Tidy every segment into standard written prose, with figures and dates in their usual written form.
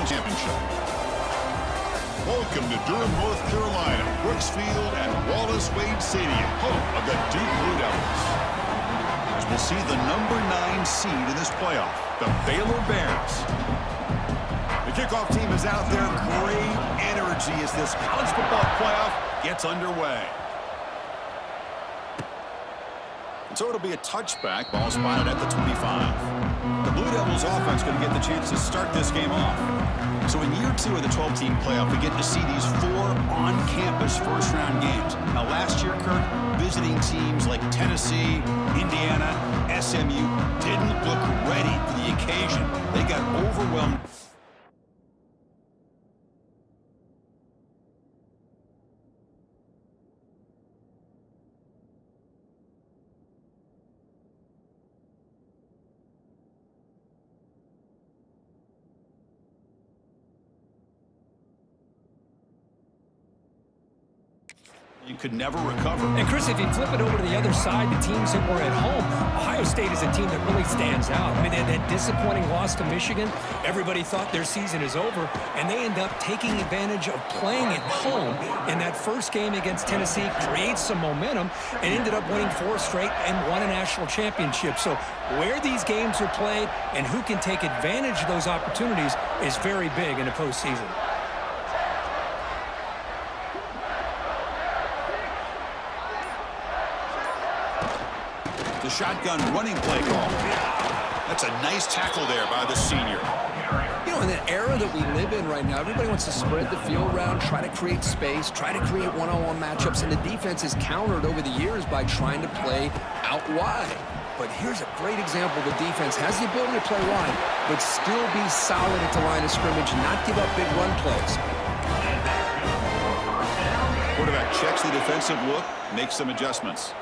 championship. Welcome to Durham, North Carolina, Brooks Field and Wallace Wade Stadium, home of the Duke Blue Devils. As we'll see the number 9 seed in this playoff, the Baylor Bears. The kickoff team is out there. Great energy as this college football playoff gets underway. And so it'll be a touchback. Ball spotted at the 25. The Blue Devils offense going to get the chance to start this game off. So in year 2 of the 12-team playoff, we get to see these 4 on-campus first-round games. Now last year, Kirk, visiting teams like Tennessee, Indiana, SMU didn't look ready for the occasion. They got overwhelmed. You could never recover. And, Chris, if you flip it over to the other side, the teams that were at home, Ohio State is a team that really stands out. I mean, they had that disappointing loss to Michigan. Everybody thought their season is over, and they end up taking advantage of playing at home in that first game against Tennessee, creates some momentum, and ended up winning 4 straight and won a national championship. So where these games are played and who can take advantage of those opportunities is very big in the postseason. The shotgun running play call. That's a nice tackle there by the senior. You know, in the era that we live in right now, everybody wants to spread the field around, try to create space, try to create one-on-one matchups, and the defense is countered over the years by trying to play out wide. But here's a great example. The defense has the ability to play wide, but still be solid at the line of scrimmage, not give up big run plays. Quarterback checks the defensive look, makes some adjustments.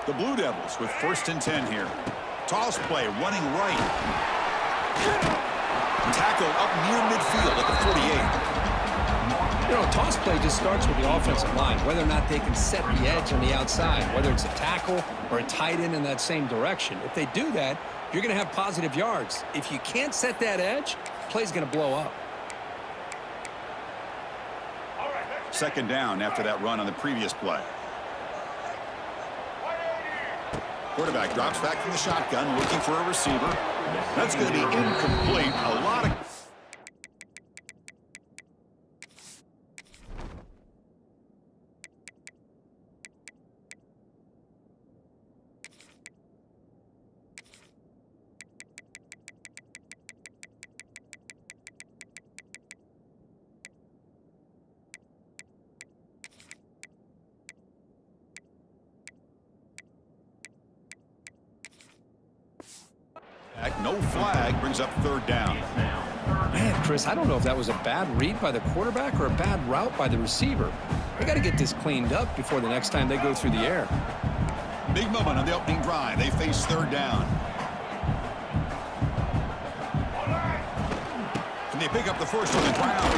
The Blue Devils with 1st and 10 here. Toss play, running right. Tackle up near midfield at the 48. You know, toss play just starts with the offensive line, whether or not they can set the edge on the outside, whether it's a tackle or a tight end in that same direction. If they do that, you're going to have positive yards. If you can't set that edge, play's going to blow up. 2nd down after that run on the previous play. Quarterback drops back from the shotgun, looking for a receiver. That's going to be incomplete. A lot of... No flag brings up 3rd down. Man, Chris, I don't know if that was a bad read by the quarterback or a bad route by the receiver. They got to get this cleaned up before the next time they go through the air. Big moment on the opening drive. They face 3rd down. Can they pick up the first on the ground?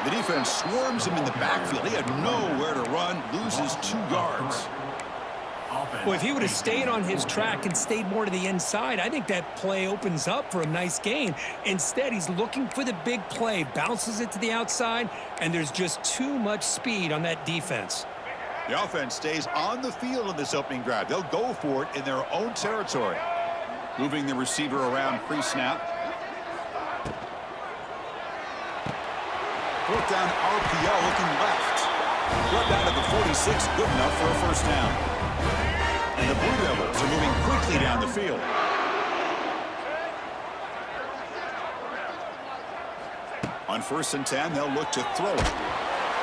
The defense swarms him in the backfield. He had nowhere to run, loses 2 yards. Well, if he would have stayed on his track and stayed more to the inside, I think that play opens up for a nice gain. Instead, he's looking for the big play, bounces it to the outside, and there's just too much speed on that defense. The offense stays on the field in this opening drive. They'll go for it in their own territory. Moving the receiver around pre-snap. 4th down RPO looking left. Brought down to the 46, good enough for a 1st down. And the Blue Devils are moving quickly down the field. On 1st and 10, they'll look to throw it.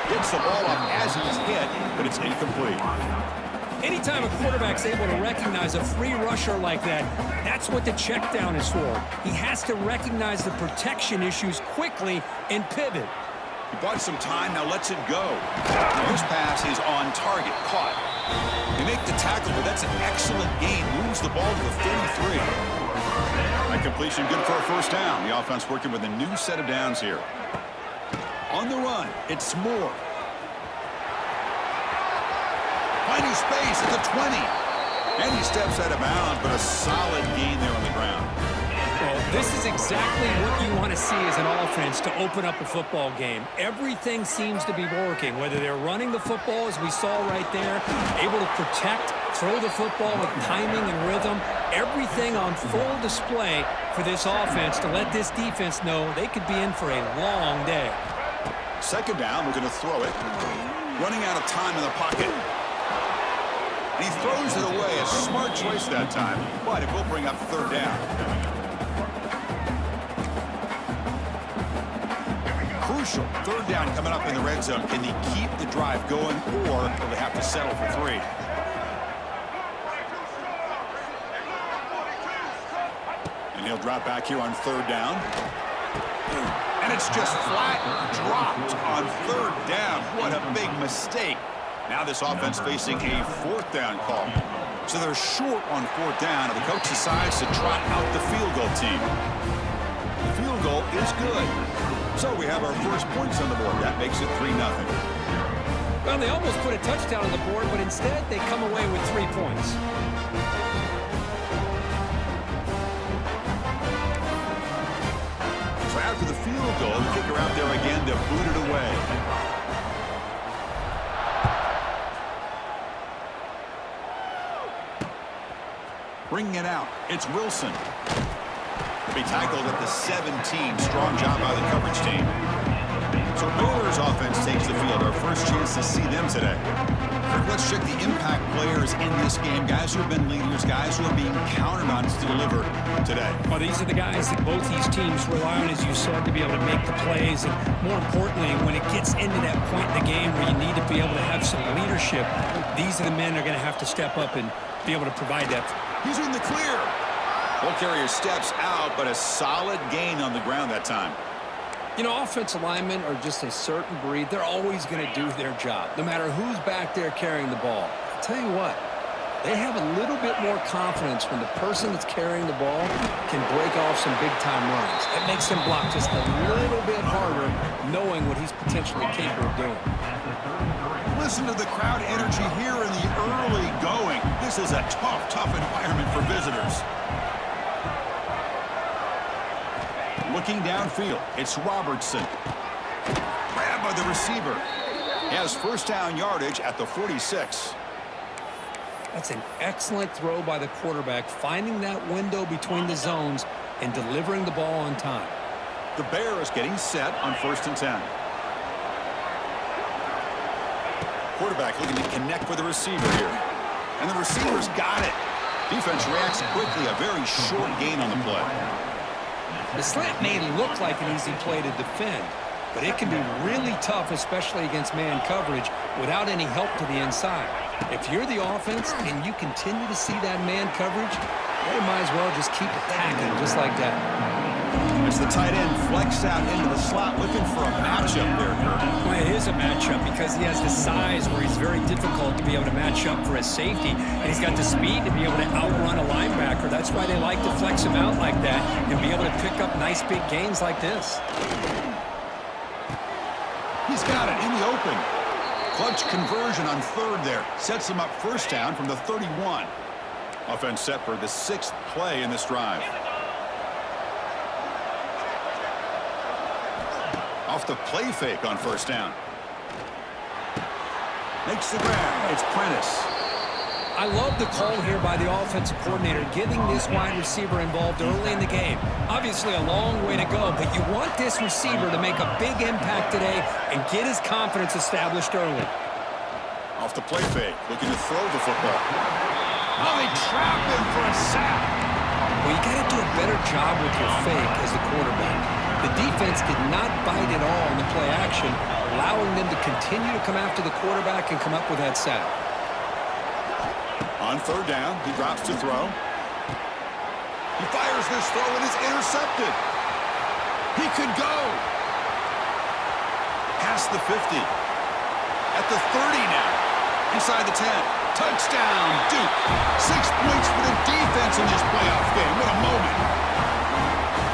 Gets the ball up as he's hit, but it's incomplete. Anytime a quarterback's able to recognize a free rusher like that, that's what the check down is for. He has to recognize the protection issues quickly and pivot. He bought some time, now lets it go. This pass is on target, caught. They make the tackle, but that's an excellent gain. Moves the ball to the 33. That completion good for a 1st down. The offense working with a new set of downs here. On the run, it's Moore. Finding space at the 20. And he steps out of bounds, but a solid gain there on the ground. Well, This is exactly what you want to see as an offense to open up a football game. Everything seems to be working, whether they're running the football, as we saw right there, able to protect, throw the football with timing and rhythm. Everything on full display for this offense to let this defense know they could be in for a long day. Second down, we're going to throw it. Running out of time in the pocket. And he throws it away. A smart choice that time, but it will bring up third down. Crucial. Third down coming up in the red zone. Can they keep the drive going, or will they have to settle for 3? And he'll drop back here on third down. And it's just flat dropped on third down. What a big mistake. Now this offense facing a fourth down call. So they're short on fourth down, and the coach decides to trot out the field goal team. The field goal is good. So we have our first points on the board. That makes it 3-0. Well, they almost put a touchdown on the board, but instead they come away with 3 points. So after the field goal, the kicker out there again to boot it away. Bringing it out, it's Wilson. To be tackled at the 17. Strong job by the coverage team. So Baylor's offense takes the field. Our first chance to see them today. Let's check the impact players in this game. Guys who have been leaders, guys who are being counted on to deliver today. Well, these are the guys that both these teams rely on, as you said, to be able to make the plays. And more importantly, when it gets into that point in the game where you need to be able to have some leadership, these are the men that are going to have to step up and be able to provide that. He's in the clear. Ball carrier steps out, but a solid gain on the ground that time. You know, offensive linemen are just a certain breed. They're always going to do their job, no matter who's back there carrying the ball. I'll tell you what, they have a little bit more confidence when the person that's carrying the ball can break off some big-time runs. It makes them block just a little bit harder, knowing what he's potentially capable of doing. Listen to the crowd energy here in the early going. This is a tough environment for visitors. Looking downfield, it's Robertson. Grabbed by the receiver. He has first down yardage at the 46. That's an excellent throw by the quarterback, finding that window between the zones and delivering the ball on time. The Bears getting set on 1st and 10. Quarterback looking to connect with the receiver here. And the receiver's got it. Defense reacts quickly. A very short gain on the play. The slant may look like an easy play to defend, but it can be really tough, especially against man coverage, without any help to the inside. If you're the offense and you continue to see that man coverage, you might as well just keep attacking just like that. As the tight end flex out into the slot, looking for a matchup there, Kirk. Well, it is a matchup because he has the size where he's very difficult to be able to match up for his safety, and he's got the speed to be able to outrun a linebacker. That's why they like to flex him out like that and be able to pick up nice big gains like this. He's got it in the open. Clutch conversion on third there. Sets him up first down from the 31. Offense set for the 6th play in this drive. Off the play fake on first down. Makes the grab. It's Prentice. I love the call here by the offensive coordinator, getting this wide receiver involved early in the game. Obviously a long way to go, but you want this receiver to make a big impact today and get his confidence established early. Off the play fake, looking to throw the football. Oh, they trap him for a sack. Well, you got to do a better job with your fake as the quarterback. The defense did not bite at all in the play action, allowing them to continue to come after the quarterback and come up with that sack. On third down, he drops to throw. He fires this throw and is intercepted. He could go. Past the 50. At the 30 now. Inside the 10. Touchdown, Duke. 6 points for the defense in this playoff game. What a moment.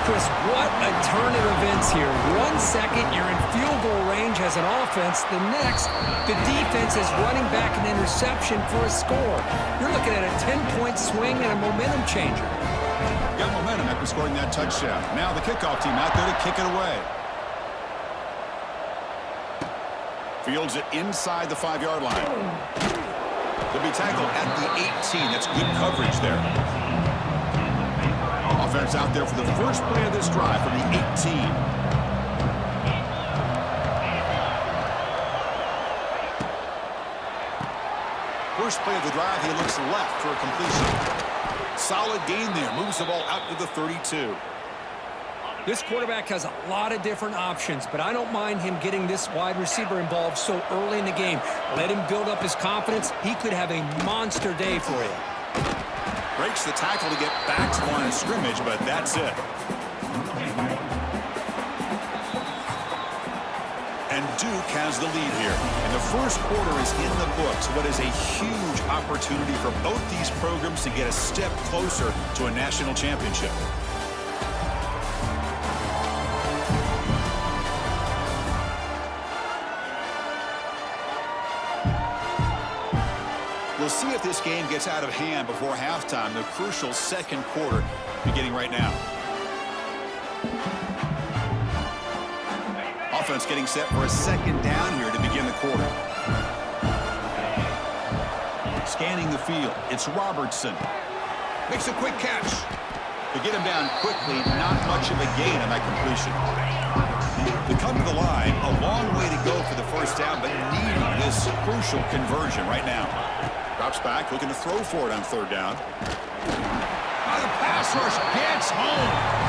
Chris, what a turn of events here. 1 second, you're in field goal range as an offense. The next, the defense is running back an interception for a score. You're looking at a 10-point swing and a momentum changer. Got momentum at after scoring that touchdown. Now the kickoff team out there to kick it away. Fields it inside the 5-yard line. They'll be tackled at the 18. That's good coverage there. Offense out there for the first play of this drive from the 18. First play of the drive, he looks left for a completion. Solid gain there. Moves the ball out to the 32. This quarterback has a lot of different options, but I don't mind him getting this wide receiver involved so early in the game. Let him build up his confidence. He could have a monster day for you. Breaks the tackle to get back to the line of scrimmage, but that's it. And Duke has the lead here. And the first quarter is in the books. What is a huge opportunity for both these programs to get a step closer to a national championship. We'll see if this game gets out of hand before halftime. The crucial second quarter beginning right now. Offense getting set for a second down here to begin the quarter. Scanning the field. It's Robertson. Makes a quick catch. To get him down quickly, not much of a gain on that completion. They come to the line, a long way to go for the first down, but needing this crucial conversion right now. Drops back, looking to throw for it on third down. The pass rush gets home.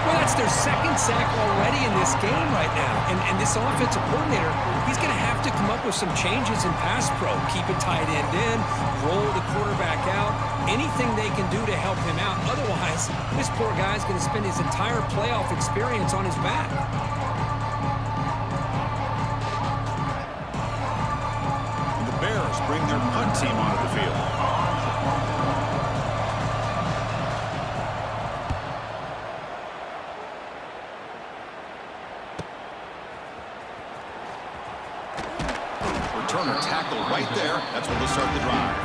Well, that's their second sack already in this game right now. And this offensive coordinator, he's going to have to come up with some changes in pass pro. Keep a tight end in, roll the quarterback out, anything they can do to help him out. Otherwise, this poor guy's going to spend his entire playoff experience on his back. Bring their punt team onto the field. Returner tackle right there. That's where they'll start the drive.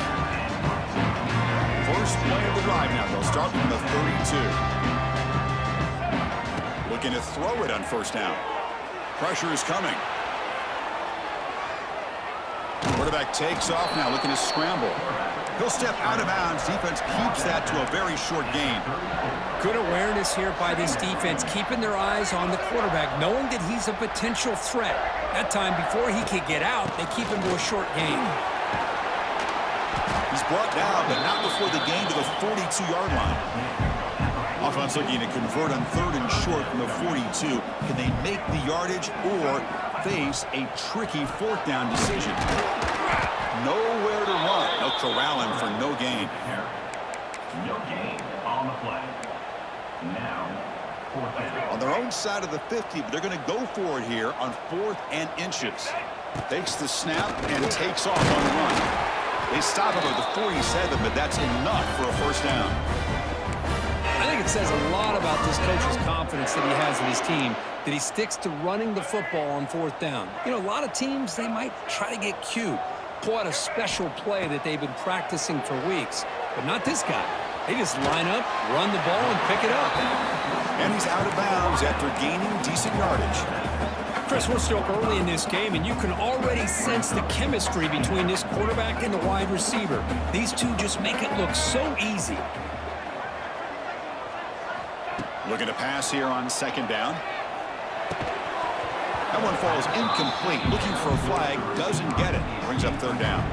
First play of the drive now. They'll start from the 32. Looking to throw it on first down. Pressure is coming. Quarterback takes off now, looking to scramble. He'll step out of bounds. Defense keeps that to a very short gain. Good awareness here by this defense, keeping their eyes on the quarterback, knowing that he's a potential threat. That time, before he could get out, they keep him to a short gain. He's brought down, but not before the gain to the 42-yard line. Offense looking to convert on third and short from the 42. Can they make the yardage or face a tricky fourth down decision? Nowhere to run. They'll corral him for no gain. No gain on the play. Now, fourth down. On their own side of the 50, but they're going to go for it here on 4th and inches. Takes the snap and takes off on the run. They stop him at the 47, but that's enough for a first down. I think it says a lot about this coach's confidence that he has in his team, that he sticks to running the football on fourth down. You know, a lot of teams, they might try to get cute, pull out a special play that they've been practicing for weeks, but not this guy. They just line up, run the ball, and pick it up. And he's out of bounds after gaining decent yardage. Chris, we're still early in this game, and you can already sense the chemistry between this quarterback and the wide receiver. These two just make it look so easy. Looking to pass here on second down. That one falls incomplete. Looking for a flag. Doesn't get it. Brings up third down.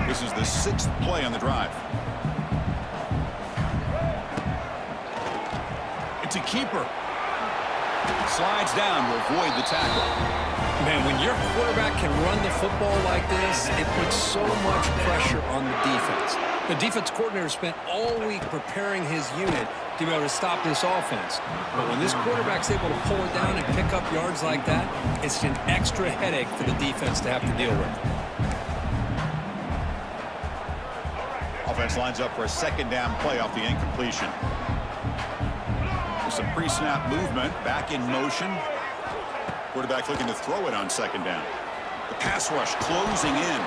This is the 6th play on the drive. It's a keeper. Slides down to avoid the tackle. Man, when your quarterback can run the football like this, it puts so much pressure on the defense. The defense coordinator spent all week preparing his unit to be able to stop this offense. But when this quarterback's able to pull it down and pick up yards like that, it's an extra headache for the defense to have to deal with. Offense lines up for a second down play off the incompletion. With some pre-snap movement, back in motion. Quarterback looking to throw it on second down. The pass rush closing in.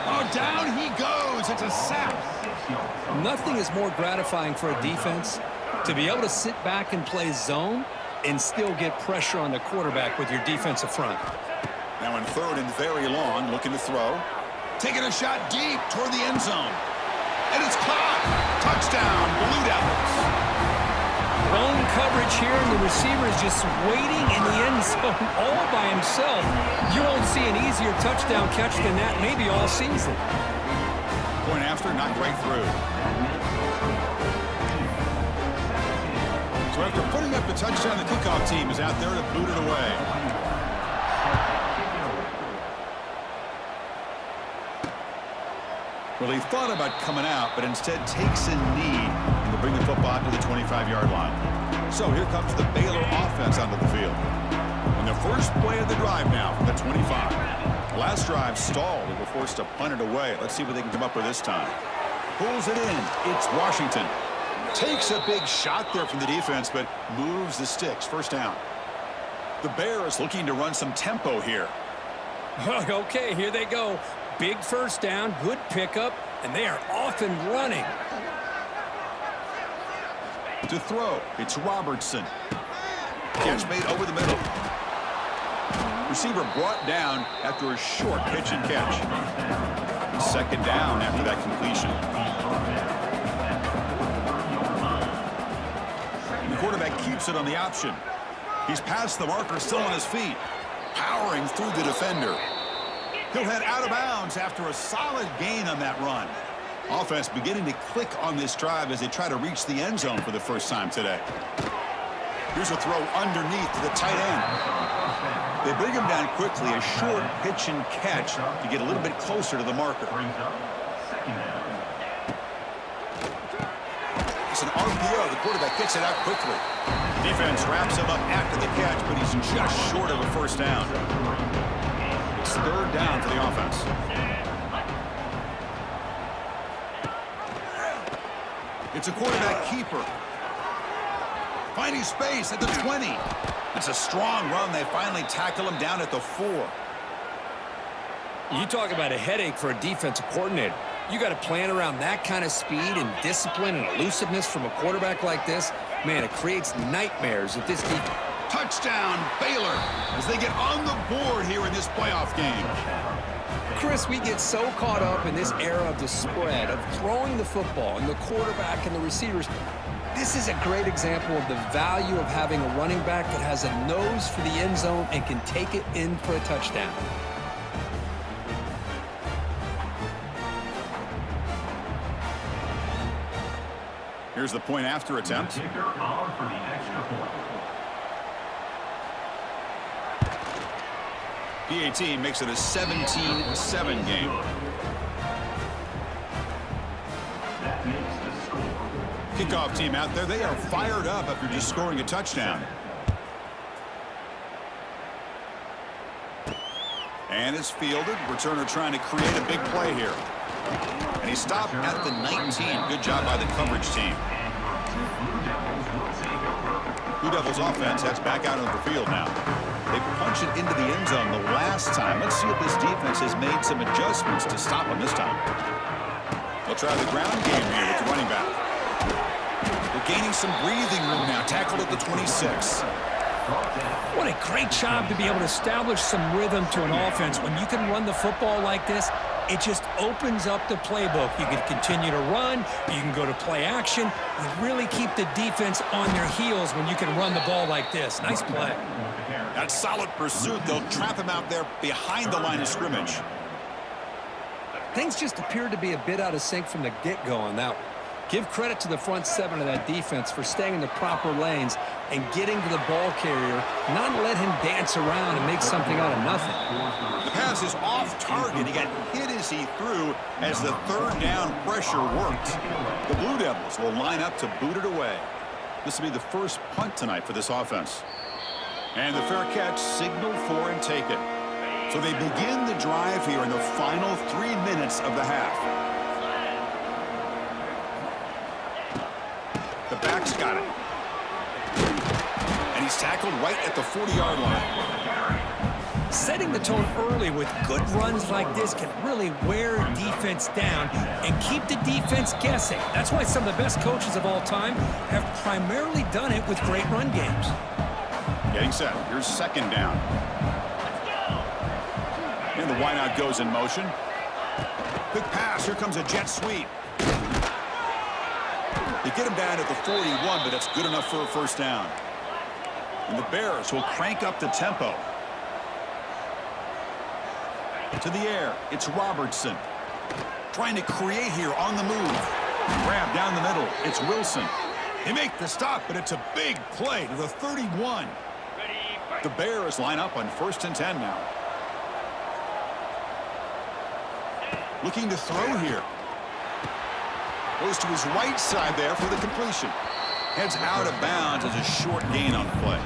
Oh, down he goes. It's a sack. Nothing is more gratifying for a defense to be able to sit back and play zone and still get pressure on the quarterback with your defensive front. Now in third and very long, looking to throw. Taking a shot deep toward the end zone. And it's caught. Touchdown, Blue Devils. Zone coverage here, and the receiver is just waiting in the end zone all by himself. You won't see an easier touchdown catch than that maybe all season. Point after, knocked right through. So after putting up the touchdown, the kickoff team is out there to boot it away. Well, he thought about coming out, but instead takes a knee to bring the football to the 25-yard line. So here comes the Baylor offense onto the field. And the first play of the drive now from the 25. Last drive stalled. They were forced to punt it away. Let's see what they can come up with this time. Pulls it in. It's Washington. Takes a big shot there from the defense, but moves the sticks. First down. The Bears looking to run some tempo here. Okay, here they go. Big first down, good pickup, and they are off and running. To throw, it's Robertson. Catch made over the middle. Receiver brought down after a short pitch and catch. Second down after that completion. The quarterback keeps it on the option. He's past the marker, still on his feet. Powering through the defender. He'll head out of bounds after a solid gain on that run. Offense beginning to click on this drive as they try to reach the end zone for the first time today. Here's a throw underneath to the tight end. They bring him down quickly, a short pitch and catch to get a little bit closer to the marker. It's an RPO. The quarterback gets it out quickly. Defense wraps him up after the catch, but he's just short of a first down. It's third down for the offense. It's a quarterback keeper. Finding space at the 20. It's a strong run. They finally tackle him down at the 4. You talk about a headache for a defensive coordinator. You got to plan around that kind of speed and discipline and elusiveness from a quarterback like this. Man, it creates nightmares at this defense. Touchdown, Baylor, as they get on the board here in this playoff game. Chris, we get so caught up in this era of the spread, of throwing the football, and the quarterback and the receivers. This is a great example of the value of having a running back that has a nose for the end zone and can take it in for a touchdown. Here's the point after attempt. Kicker on for the extra point. PAT makes it a 17-7 game. That makes the score. Kickoff team out there, they are fired up after just scoring a touchdown. And it's fielded. Returner trying to create a big play here. And he stopped at the 19. Good job by the coverage team. Blue Devils offense heads back out on the field now. They punch it into the end zone the last time. Let's see if this defense has made some adjustments to stop them this time. They'll try the ground game here with the running back. They're gaining some breathing room now. Tackled at the 26. What a great job to be able to establish some rhythm to an offense. When you can run the football like this, it just opens up the playbook. You can continue to run. You can go to play action. You really keep the defense on their heels when you can run the ball like this. Nice play. That solid pursuit. They'll trap him out there behind the line of scrimmage. Things just appeared to be a bit out of sync from the get-go on that one. Give credit to the front seven of that defense for staying in the proper lanes and getting to the ball carrier, not let him dance around and make something out of nothing. The pass is off target. He got hit as he threw as the third down pressure worked. The Blue Devils will line up to boot it away. This will be the first punt tonight for this offense. And the fair catch signaled for and take it. So they begin the drive here in the final 3 minutes of the half. The back's got it. And he's tackled right at the 40-yard line. Setting the tone early with good runs like this can really wear defense down and keep the defense guessing. That's why some of the best coaches of all time have primarily done it with great run games. Getting set. Here's second down. And the wideout goes in motion. Quick pass. Here comes a jet sweep. They get him down at the 41, but that's good enough for a first down. And the Bears will crank up the tempo. To the air, it's Robertson. Trying to create here on the move. Grab down the middle, it's Wilson. They make the stop, but it's a big play to the 31. The Bears line up on 1st and 10 now. Looking to throw here. Goes to his right side there for the completion. Heads out of bounds as a short gain on the play.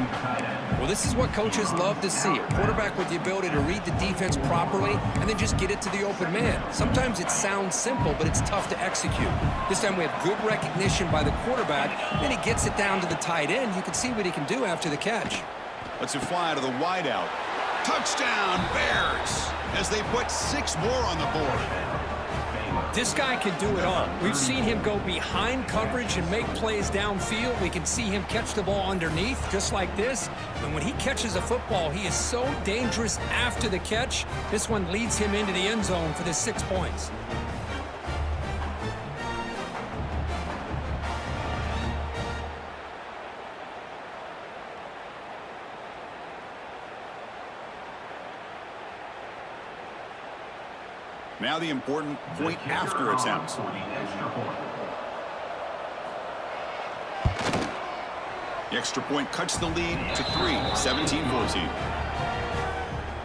Well, this is what coaches love to see. A quarterback with the ability to read the defense properly and then just get it to the open man. Sometimes it sounds simple, but it's tough to execute. This time we have good recognition by the quarterback. Then he gets it down to the tight end. You can see what he can do after the catch. Lets it fly to the wideout. Touchdown, Bears, as they put 6 more on the board. This guy can do it all. We've seen him go behind coverage and make plays downfield. We can see him catch the ball underneath, just like this. And when he catches a football, he is so dangerous after the catch. This one leads him into the end zone for the 6 points. Now the important point after attempts. The extra point cuts the lead to 3, 17-14.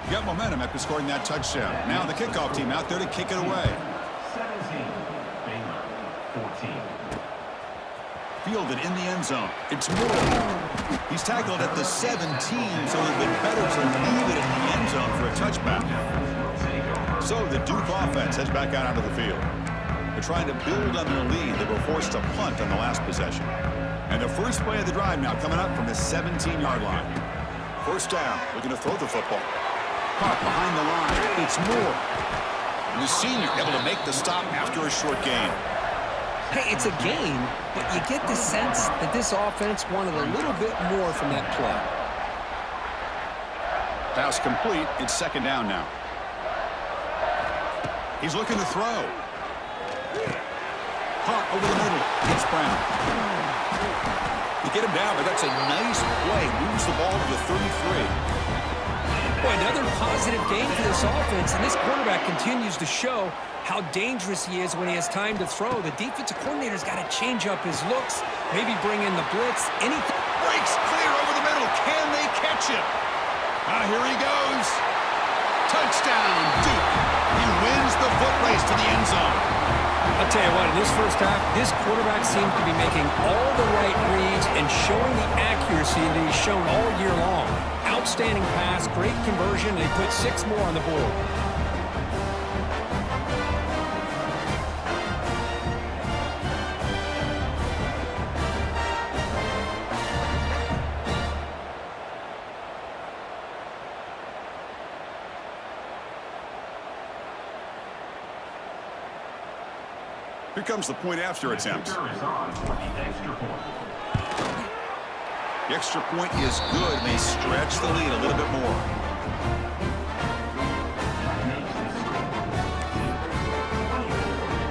Got momentum after scoring that touchdown. Now the kickoff team out there to kick it away. 17, Baylor, 14. Fielded in the end zone. It's Moore. He's tackled at the 17, so it would have been better to leave it in the end zone for a touchback. So the Duke offense heads back out onto the field. They're trying to build on their lead. They were forced to punt on the last possession. And the first play of the drive now coming up from the 17-yard line. First down, looking to throw the football. Caught behind the line. It's Moore. And the senior able to make the stop after a short gain. Hey, it's a gain, but you get the sense that this offense wanted a little bit more from that play. Pass complete. It's second down now. He's looking to throw. Caught over the middle. It's Brown. You get him down, but that's a nice play. Moves the ball to the 33. Boy, another positive game for this offense, and this quarterback continues to show how dangerous he is when he has time to throw. The defensive coordinator's got to change up his looks, maybe bring in the blitz, anything. Breaks clear over the middle. Can they catch him? Here he goes. Touchdown, Duke. He wins the foot race to the end zone. I'll tell you what, in this first half, this quarterback seems to be making all the right reads and showing the accuracy that he's shown all year long. Outstanding pass, great conversion, and he put 6 more on the board. Here comes the point after attempt. Kicker is on for the extra point. The extra point is good, and they stretch the lead a little bit more.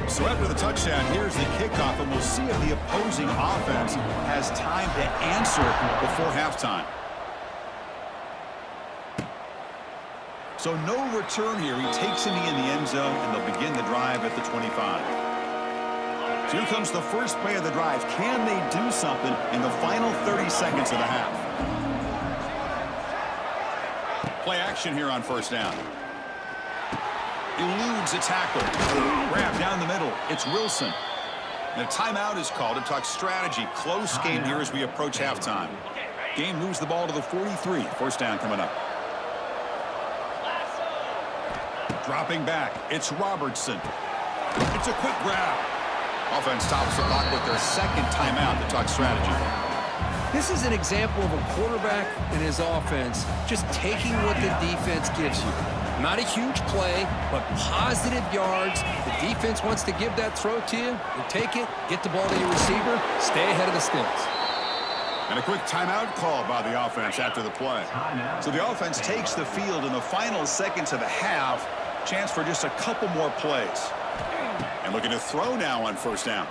So after the touchdown, here's the kickoff, and we'll see if the opposing offense has time to answer before halftime. So no return here. He takes him in the end zone, and they'll begin the drive at the 25. So here comes the first play of the drive. Can they do something in the final 30 seconds of the half? Play action here on first down. Eludes a tackle. Grab down the middle. It's Wilson. And a timeout is called to talk strategy. Close game here as we approach halftime. Game moves the ball to the 43. First down coming up. Dropping back. It's Robertson. It's a quick grab. Offense stops the clock with their second timeout to talk strategy. This is an example of a quarterback and his offense just taking what the defense gives you. Not a huge play, but positive yards. The defense wants to give that throw to you. You take it, get the ball to your receiver, stay ahead of the sticks. And a quick timeout call by the offense after the play. So the offense takes the field in the final seconds of the half. Chance for just a couple more plays. And looking to throw now on first down.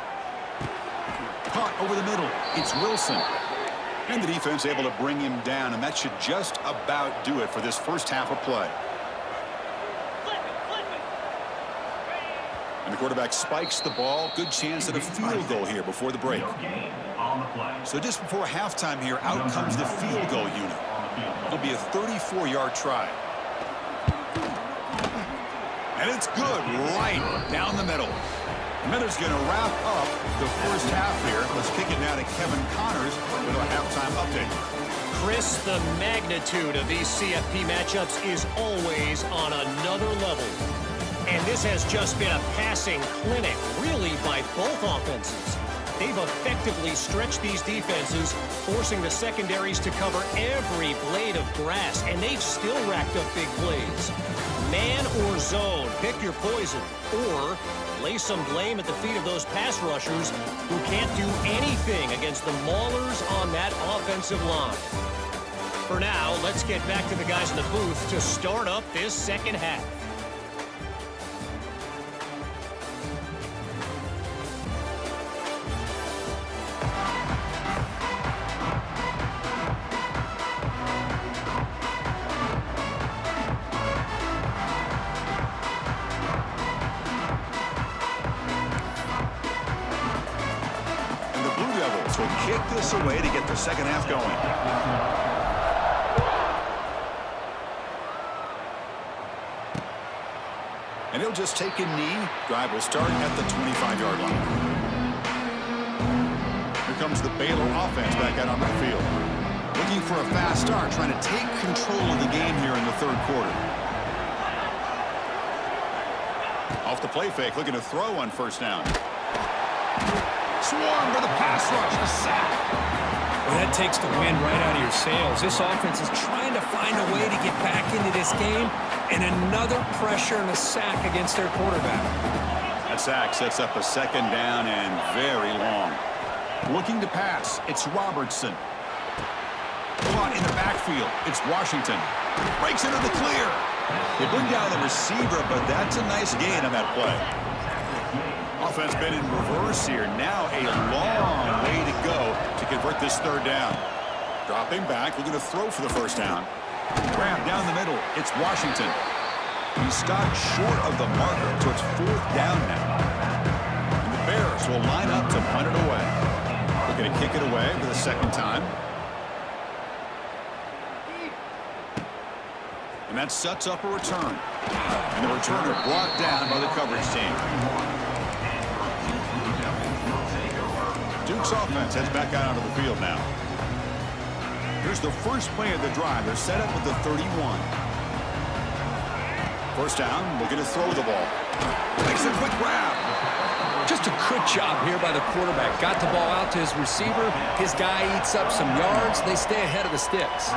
Caught over the middle. It's Wilson. And the defense able to bring him down, and that should just about do it for this first half of play. And the quarterback spikes the ball. Good chance at a field goal here before the break. So just before halftime here, out comes the field goal unit. It'll be a 34-yard try. And it's good right down the middle. Miller's going to wrap up the first half here. Let's kick it now to Kevin Connors with a halftime update. Chris, the magnitude of these CFP matchups is always on another level. And this has just been a passing clinic, really, by both offenses. They've effectively stretched these defenses, forcing the secondaries to cover every blade of grass, and they've still racked up big plays. Man or zone, pick your poison, or lay some blame at the feet of those pass rushers who can't do anything against the maulers on that offensive line. For now, let's get back to the guys in the booth to start up this second half. Will kick this away to get the second half going. And he'll just take a knee. Drive will start at the 25-yard line. Here comes the Baylor offense back out on the field. Looking for a fast start, trying to take control of the game here in the third quarter. Off the play fake, looking to throw on first down. Swarm for the pass rush, a sack. Well, that takes the wind right out of your sails. This offense is trying to find a way to get back into this game, and another pressure and a sack against their quarterback. That sack sets up a second down and very long. Looking to pass, it's Robertson. Caught in the backfield, it's Washington. Breaks into the clear. They bring down the receiver, but that's a nice gain on that play. Offense been in reverse here. Now a long way to go to convert this third down. Dropping back, looking to throw for the first down. Grab down the middle. It's Washington. He stopped short of the marker, so it's fourth down now. And the Bears will line up to punt it away. Looking to kick it away for the second time. And that sets up a return. And the returner brought down by the coverage team. Duke's offense heads back out onto the field now. Here's the first play of the drive. They're set up with the 31. First down, looking to throw the ball. Makes a quick grab. Just a good job here by the quarterback. Got the ball out to his receiver. His guy eats up some yards. They stay ahead of the sticks.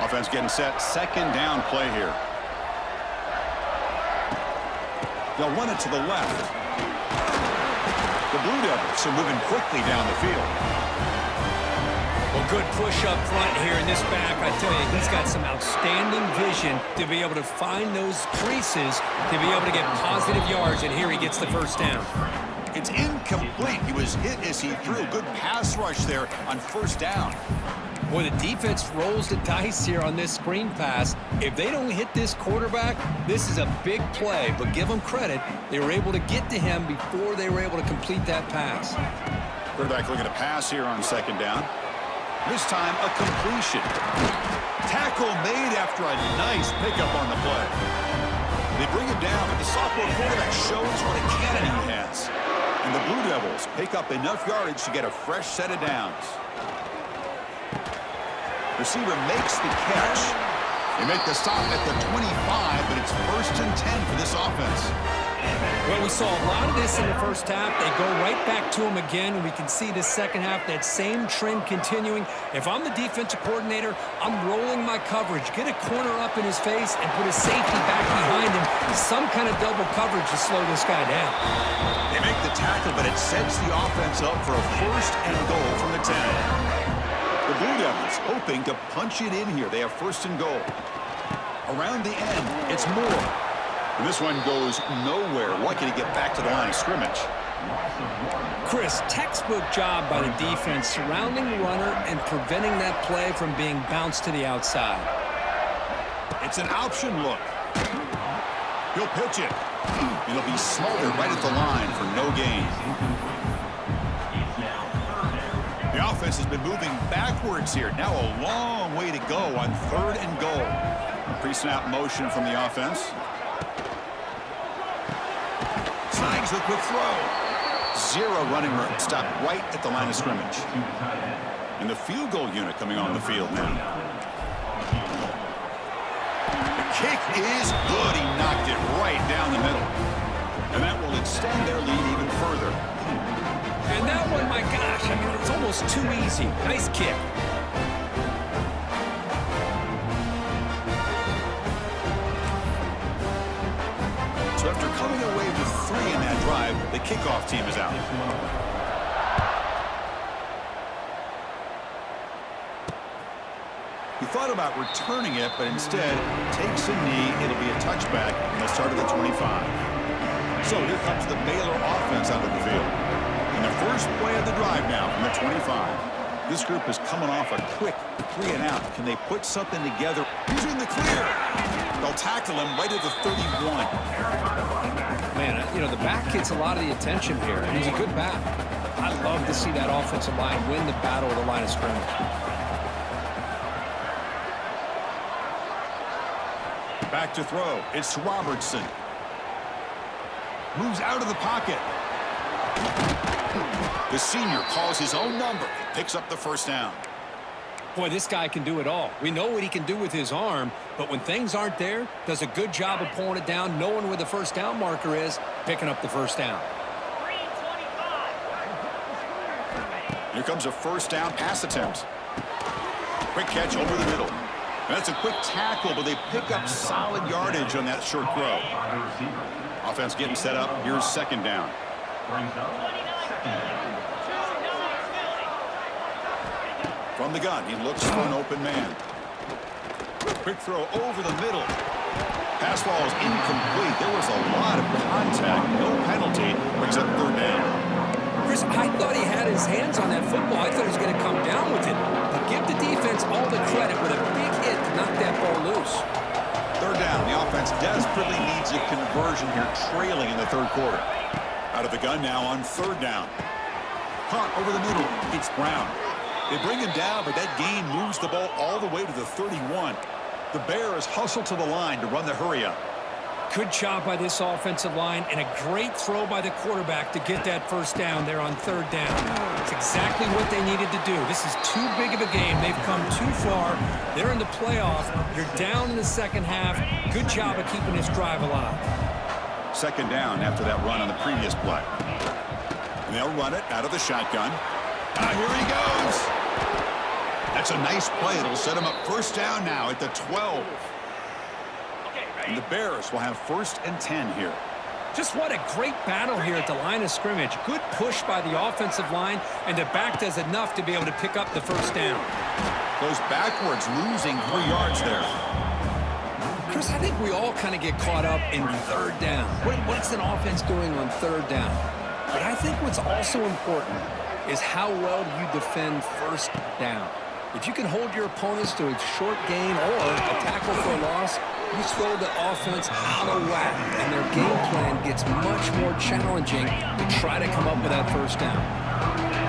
Offense getting set. Second down play here. They'll run it to the left. The Blue Devils are moving quickly down the field. Well, good push up front here in this back. I tell you, he's got some outstanding vision to be able to find those creases, to be able to get positive yards, and here he gets the first down. It's incomplete. He was hit as he threw. Good pass rush there on first down. Boy, the defense rolls the dice here on this screen pass. If they don't hit this quarterback, this is a big play. But give them credit. They were able to get to him before they were able to complete that pass. Quarterback looking to pass here on second down. This time, a completion. Tackle made after a nice pickup on the play. They bring him down, but the sophomore quarterback shows what a cannon he has. And the Blue Devils pick up enough yardage to get a fresh set of downs. Receiver makes the catch. They make the stop at the 25, but it's 1st and 10 for this offense. Well, we saw a lot of this in the first half. They go right back to him again, and we can see the second half, that same trend continuing. If I'm the defensive coordinator, I'm rolling my coverage. Get a corner up in his face and put a safety back behind him. Some kind of double coverage to slow this guy down. They make the tackle, but it sets the offense up for a first and goal from the 10. The Blue Devils hoping to punch it in here. They have first and goal. Around the end, it's Moore. And this one goes nowhere. Lucky to get back to the line of scrimmage. Chris, textbook job by the defense surrounding the runner and preventing that play from being bounced to the outside. It's an option look. He'll pitch it. It'll be smothered right at the line for no gain. The offense has been moving backwards here. Now a long way to go on third and goal. Pre-snap motion from the offense. Signs the quick throw. Zero running room. Stopped right at the line of scrimmage. And the field goal unit coming on the field now. The kick is good. He knocked it right down the middle. And that will extend their lead even further. And that one, my gosh, I mean, it's almost too easy. Nice kick. So after coming away with 3 in that drive, the kickoff team is out. He thought about returning it, but instead takes a knee. It'll be a touchback, and they'll start at the 25. So here comes the Baylor offense out of the field. And the first play of the drive now from the 25. This group is coming off a quick 3 and out. Can they put something together? He's in the clear. They'll tackle him right at the 31. Man, you know, the back gets a lot of the attention here, and he's a good back. I love to see that offensive line win the battle of the line of scrimmage. Back to throw. It's Robertson. Moves out of the pocket. The senior calls his own number. Picks up the first down. Boy, this guy can do it all. We know what he can do with his arm, but when things aren't there, does a good job of pulling it down, knowing where the first down marker is, picking up the first down. Here comes a first down pass attempt. Quick catch over the middle. And that's a quick tackle, but they pick up solid yardage on that short throw. Offense getting set up. Here's second down. From the gun, he looks for an open man. Quick throw over the middle. Pass ball is incomplete. There was a lot of contact. No penalty. Brings up third down. Chris, I thought he had his hands on that football. I thought he was going to come down with it. But give the defense all the credit with a big hit to knock that ball loose. Third down. The offense desperately needs a conversion here, trailing in the third quarter. Out of the gun now on third down. Caught over the middle. It's Brown. They bring him down, but that gain moves the ball all the way to the 31. The Bears hustle to the line to run the hurry-up. Good job by this offensive line, and a great throw by the quarterback to get that first down there on third down. It's exactly what they needed to do. This is too big of a game. They've come too far. They're in the playoff. You're down in the second half. Good job of keeping this drive alive. Second down after that run on the previous play. And they'll run it out of the shotgun. Here he goes. That's a nice play. It'll set him up first down now at the 12. And the Bears will have first and 10 here. Just what a great battle here at the line of scrimmage. Good push by the offensive line, and the back does enough to be able to pick up the first down. Goes backwards, losing 3 yards there. Chris, I think we all kind of get caught up in third down. What's an offense doing on third down? But I think what's also important is how well you defend first down. If you can hold your opponents to a short gain or a tackle for a loss, you throw the offense out of whack, and their game plan gets much more challenging to try to come up with that first down.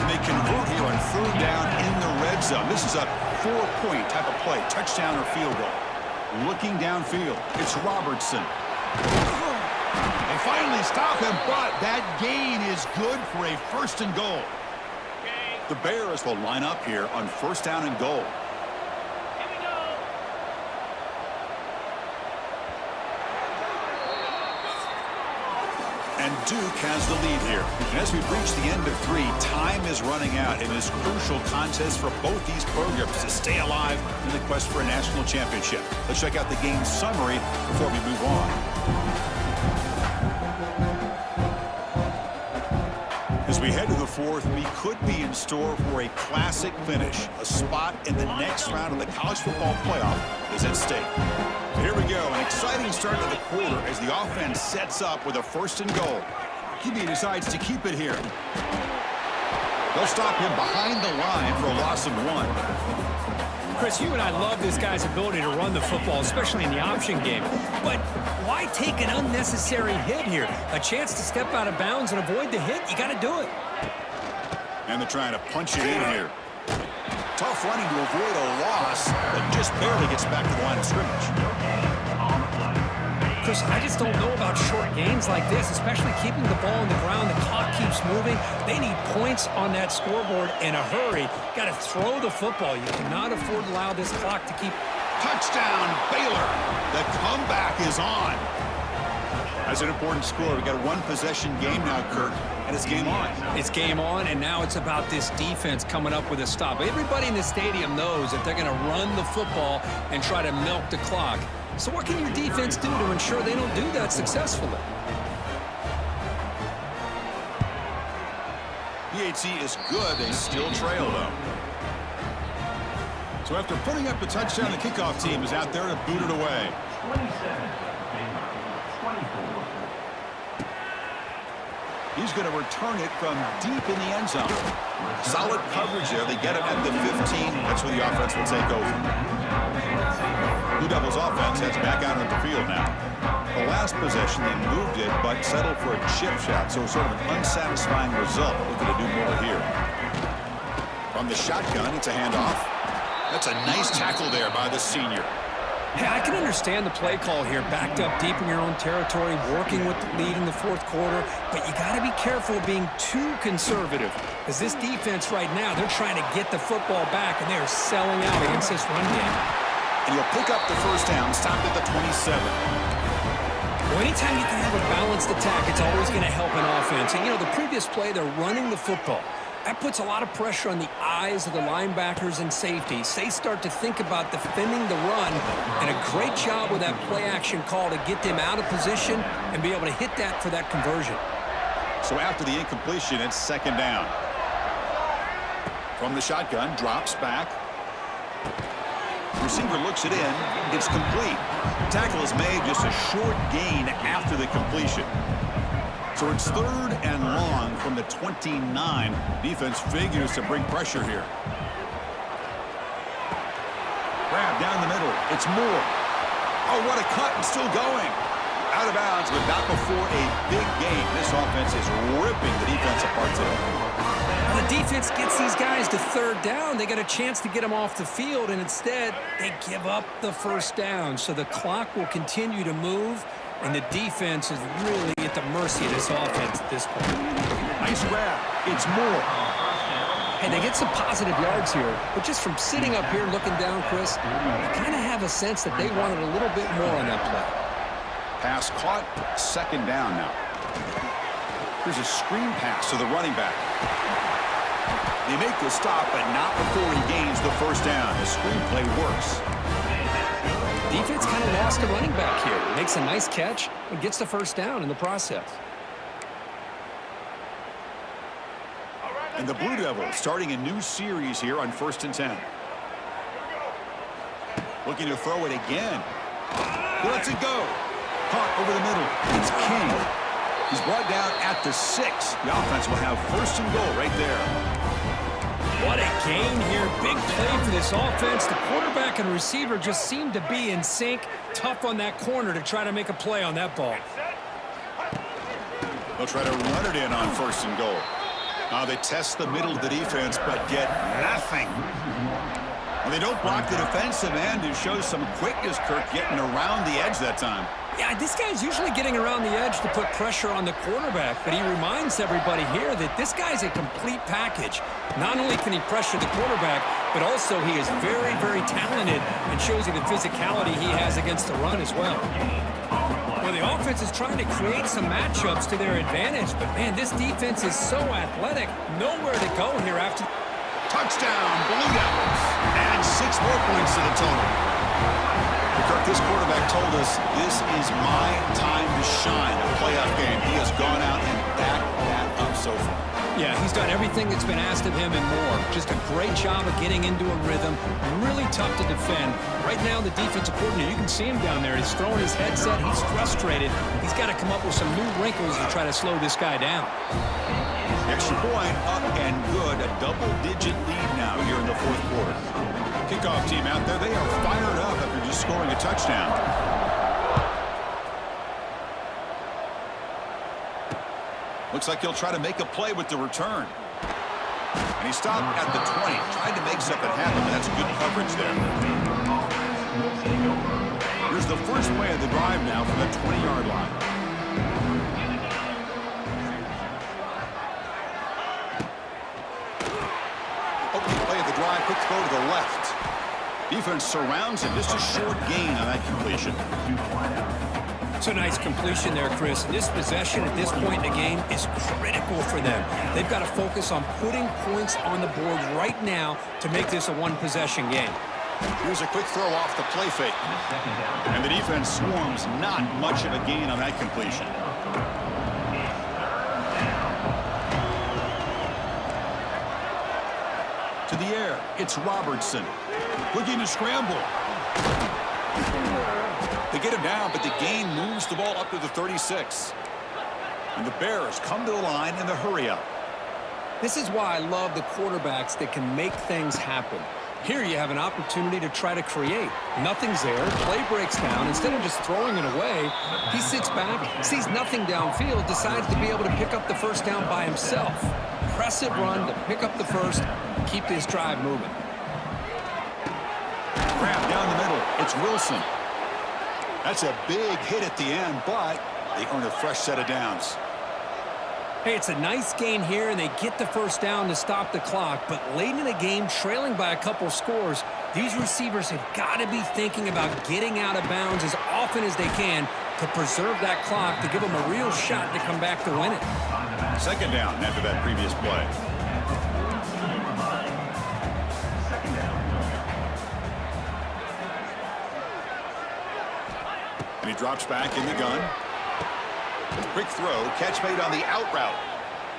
They convert here on third down in the red zone. This is a 4-point type of play, touchdown or field goal. Looking downfield, it's Robertson. They finally stop him, but that gain is good for a first and goal. The Bears will line up here on first down and goal. And Duke has the lead here. And as we've reached the end of 3, time is running out in this crucial contest for both these programs to stay alive in the quest for a national championship. Let's check out the game summary before we move on. As we head to the 4th, we could be in store for a classic finish. A spot in the next round of the college football playoff is at stake. So here we go, an exciting start to the quarter as the offense sets up with a 1st and goal. QB decides to keep it here. They'll stop him behind the line for a loss of 1. Chris, you and I love this guy's ability to run the football, especially in the option game. But why take an unnecessary hit here? A chance to step out of bounds and avoid the hit, you got to do it. And they're trying to punch it in here. Tough running to avoid a loss, but just barely gets back to the line of scrimmage. Chris, I just don't know about short gains like this, especially keeping the ball on the ground. The clock keeps moving. They need points on that scoreboard in a hurry. Got to throw the football. You cannot afford to allow this clock to keep... Touchdown, Baylor. The comeback is on. That's an important score. We got a 1-possession game now, Kirk, and it's game on. It's game on, and now it's about this defense coming up with a stop. Everybody in the stadium knows that they're going to run the football and try to milk the clock. So what can your defense do to ensure they don't do that successfully? PAT is good. They still trail, though. So after putting up the touchdown, the kickoff team is out there to boot it away. 27, Baylor, 24. He's going to return it from deep in the end zone. Solid coverage there. They get it at the 15. That's where the offense will take over. Blue Devils offense heads back out on the field now. The last possession, they moved it, but settled for a chip shot, so sort of an unsatisfying result. Looking to do more here. From the shotgun, it's a handoff. That's a nice tackle there by the senior. Hey, I can understand the play call here, backed up deep in your own territory, working with the lead in the 4th quarter, but you got to be careful of being too conservative, because this defense right now, they're trying to get the football back, and they're selling out against this run game. And you'll pick up the 1st down, stopped at the 27. Well, anytime you can have a balanced attack, it's always going to help an offense. And, you know, the previous play, they're running the football. That puts a lot of pressure on the eyes of the linebackers and safeties. They start to think about defending the run, and a great job with that play-action call to get them out of position and be able to hit that for that conversion. So after the incompletion, it's 2nd down. From the shotgun, drops back. Receiver looks it in. It's complete. Tackle is made, just a short gain after the completion. So it's 3rd and long from the 29. Defense figures to bring pressure here. Grab down the middle. It's Moore. Oh, what a cut, and still going. Out of bounds, but not before a big game. This offense is ripping the defense apart today. When the defense gets these guys to 3rd down, they got a chance to get them off the field, and instead they give up the 1st down. So the clock will continue to move, and the defense is really at the mercy of this offense at this point. Nice grab. It's Moore. Hey, they get some positive yards here, but just from sitting up here looking down, Chris, I kind of have a sense that they wanted a little bit more on that play. Pass caught. 2nd down now. Here's a screen pass to the running back. They make the stop, but not before he gains the 1st down. The screenplay works. Defense kind of lost a running back here. Makes a nice catch and gets the 1st down in the process. And the Blue Devils starting a new series here on 1st and 10. Looking to throw it again. He lets it go. Caught over the middle. It's King. He's brought down at the 6. The offense will have 1st and goal right there. What a game here. Big play for this offense. The quarterback and receiver just seem to be in sync. Tough on that corner to try to make a play on that ball. They'll try to run it in on 1st and goal. Now they test the middle of the defense, but get nothing. And they don't block the defensive end, who shows some quickness, Kirk, getting around the edge that time. Yeah, this guy's usually getting around the edge to put pressure on the quarterback, but he reminds everybody here that this guy's a complete package. Not only can he pressure the quarterback, but also he is very, very talented and shows you the physicality he has against the run as well. Well, Well, the offense is trying to create some matchups to their advantage, but, man, this defense is so athletic. Nowhere to go here after. Touchdown, Blue Devils. And 6 more points to the total. Kirk, this quarterback told us this is my time to shine, a playoff game. He has gone out and backed that up so far. Yeah, he's done everything that's been asked of him and more. Just a great job of getting into a rhythm. Really tough to defend. Right now, the defensive coordinator, you can see him down there. He's throwing his headset. He's frustrated. He's got to come up with some new wrinkles to try to slow this guy down. Extra point up and good. A double-digit lead now here in the fourth quarter. Kickoff team out there. They are fired up after just scoring a touchdown. Looks like he'll try to make a play with the return. And he stopped at the 20. Tried to make something happen, but that's good coverage there. Here's the first play of the drive now from the 20-yard line. Opening play of the drive, quick throw to the left. Defense surrounds him. Just a short gain on that completion. It's a nice completion there, Chris. This possession at this point in the game is critical for them. They've got to focus on putting points on the board right now to make this a one-possession game. Here's a quick throw off the play fake. And the defense swarms. Not much of a gain on that completion. To the air, it's Robertson. Looking to scramble. They get him down, but the gain moves the ball up to the 36. And the Bears come to the line in the hurry-up. This is why I love the quarterbacks that can make things happen. Here you have an opportunity to try to create. Nothing's there. Play breaks down. Instead of just throwing it away, he sits back, sees nothing downfield, decides to be able to pick up the first down by himself. Impressive run to pick up the first, keep this drive moving. Grab down the middle. It's Wilson. That's a big hit at the end, but they earn a fresh set of downs. Hey, it's a nice gain here, and they get the first down to stop the clock. But late in the game, trailing by a couple scores, these receivers have got to be thinking about getting out of bounds as often as they can to preserve that clock, to give them a real shot to come back to win it. Second down after that previous play. And he drops back in the gun. Quick throw, catch made on the out route.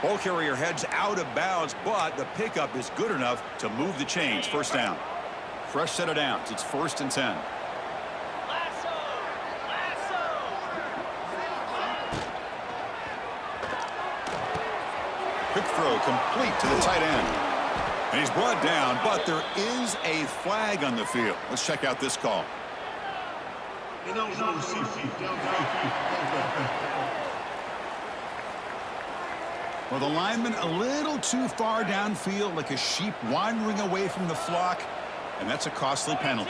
Ball carrier heads out of bounds, but the pickup is good enough to move the chains. First down. Fresh set of downs. It's 1st and 10. Quick throw complete to the tight end. And he's brought down, but there is a flag on the field. Let's check out this call. Well, the lineman a little too far downfield, like a sheep wandering away from the flock, and that's a costly penalty.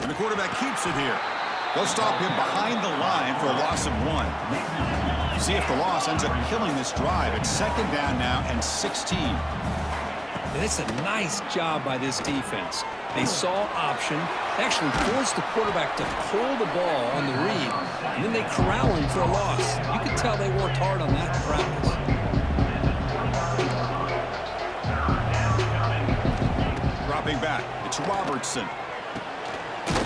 And the quarterback keeps it here. They'll stop him behind the line for a loss of 1. See if the loss ends up killing this drive. It's second down now and 16. And it's a nice job by this defense. They saw option, actually forced the quarterback to pull the ball on the read, and then they corral him for a loss. You could tell they worked hard on that in practice. Dropping back, it's Robertson.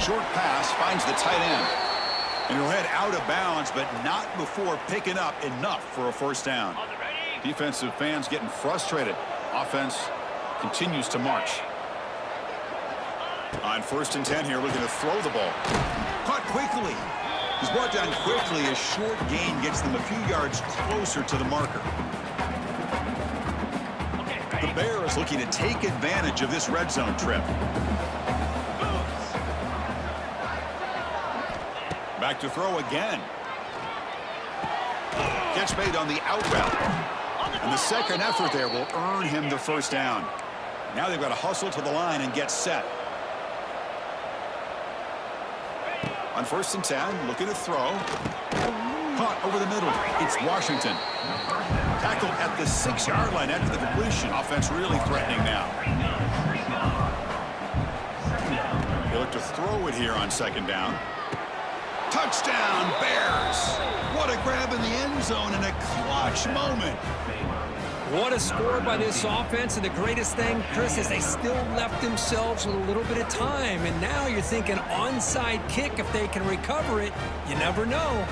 Short pass finds the tight end. And he'll head out of bounds, but not before picking up enough for a first down. Defensive fans getting frustrated. Offense continues to march. On 1st and 10 here, looking to throw the ball. Caught quickly. He's brought down quickly. A short gain gets them a few yards closer to the marker. The Bears looking to take advantage of this red zone trip. Back to throw again. Catch made on the out route. And the second effort there will earn him the first down. Now they've got to hustle to the line and get set. On 1st and 10, looking to throw. Caught over the middle. It's Washington. Tackled at the 6-yard line after the completion. Offense really threatening now. They look to throw it here on second down. Touchdown, Bears. What a grab in the end zone in a clutch moment. What a score by this offense, and the greatest thing, Chris, is they still left themselves with a little bit of time, and now you're thinking onside kick if they can recover it. You never know.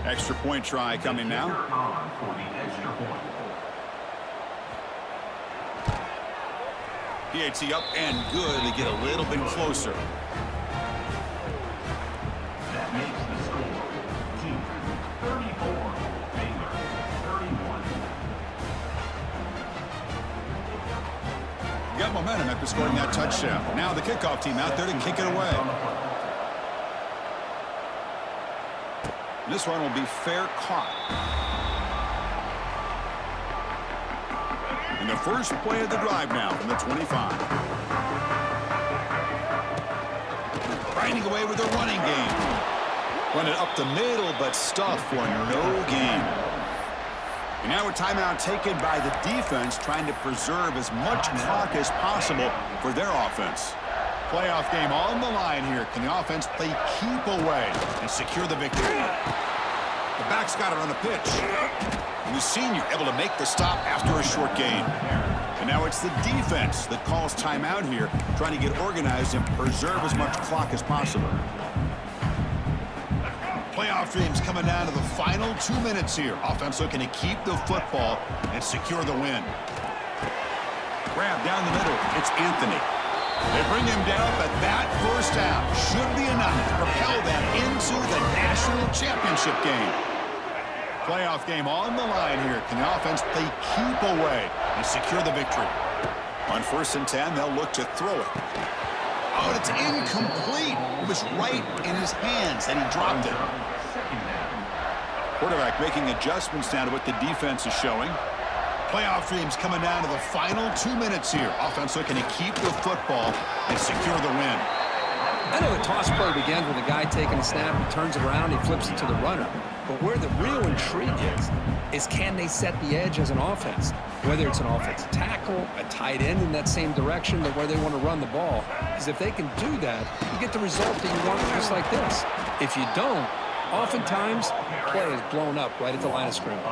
Extra point try coming now. On for the extra point. PAT up and good to get a little bit closer. That makes the score 34. Baylor 31. Got momentum after scoring that touchdown. Now the kickoff team out there to kick it away. This one will be fair caught. And the first play of the drive now from the 25. Grinding away with a running game. Run it up the middle, but stuff for no gain. And now a timeout taken by the defense, trying to preserve as much clock as possible for their offense. Playoff game on the line here. Can the offense play keep away and secure the victory? The back's got it on the pitch. And the senior able to make the stop after a short gain. And now it's the defense that calls timeout here, trying to get organized and preserve as much clock as possible. Playoff dreams coming down to the final 2 minutes here. Offense looking to keep the football and secure the win. Grab down the middle. It's Anthony. They bring him down, but that first down should be enough to propel them into the national championship game. Playoff game on the line here. Can the offense play keep away and secure the victory? On 1st and 10, they'll look to throw it. Oh, and it's incomplete. It was right in his hands, and he dropped it. Quarterback making adjustments now to what the defense is showing. Playoff dreams coming down to the final 2 minutes here. Offense looking to keep the football and secure the win. I know the toss play begins with a guy taking a snap, he turns it around, he flips it to the runner. But where the real intrigue is can they set the edge as an offense? Whether it's an offensive tackle, a tight end in that same direction, but where they want to run the ball. Because if they can do that, you get the result that you want just like this. If you don't, oftentimes, play is blown up right at the line of scrimmage.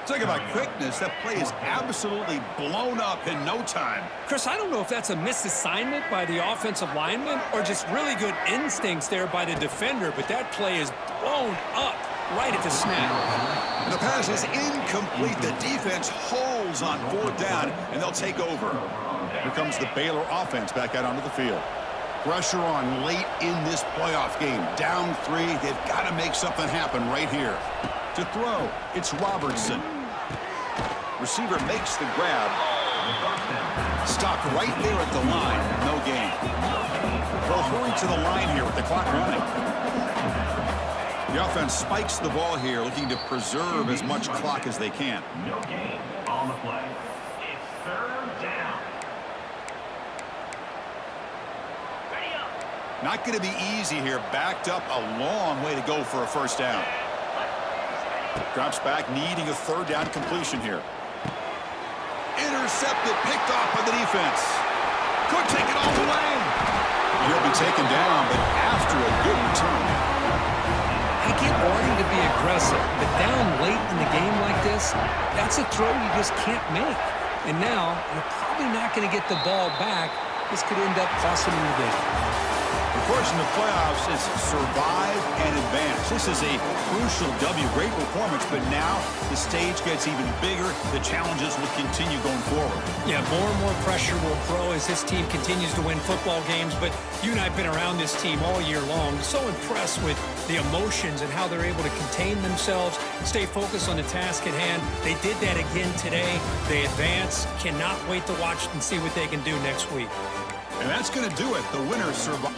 Talk about quickness. That play is absolutely blown up in no time. Chris, I don't know if that's a misassignment by the offensive lineman or just really good instincts there by the defender, but that play is blown up right at the snap. And the pass is incomplete. The defense holds on 4th down, and they'll take over. Here comes the Baylor offense back out onto the field. Pressure on late in this playoff game. Down 3. They've got to make something happen right here. To throw, it's Robertson. Receiver makes the grab. Stopped right there at the line. No gain. They'll hurry to the line here with the clock running. The offense spikes the ball here, looking to preserve as much clock as they can. No gain on the play. It's 3rd down. Not going to be easy here. Backed up a long way to go for a first down. Drops back, needing a 3rd down completion here. Intercepted, picked off by the defense. Could take it all the way. He'll be taken down, but after a good return. I get wanting to be aggressive, but down late in the game like this, that's a throw you just can't make. And now, you're probably not going to get the ball back. This could end up costing them the game. Of course, in the playoffs, it's survive and advance. This is a crucial W. Great performance, but now the stage gets even bigger. The challenges will continue going forward. Yeah, more and more pressure will grow as this team continues to win football games, but you and I have been around this team all year long. So impressed with the emotions and how they're able to contain themselves, stay focused on the task at hand. They did that again today. They advance. Cannot wait to watch and see what they can do next week. And that's going to do it. The winners survive.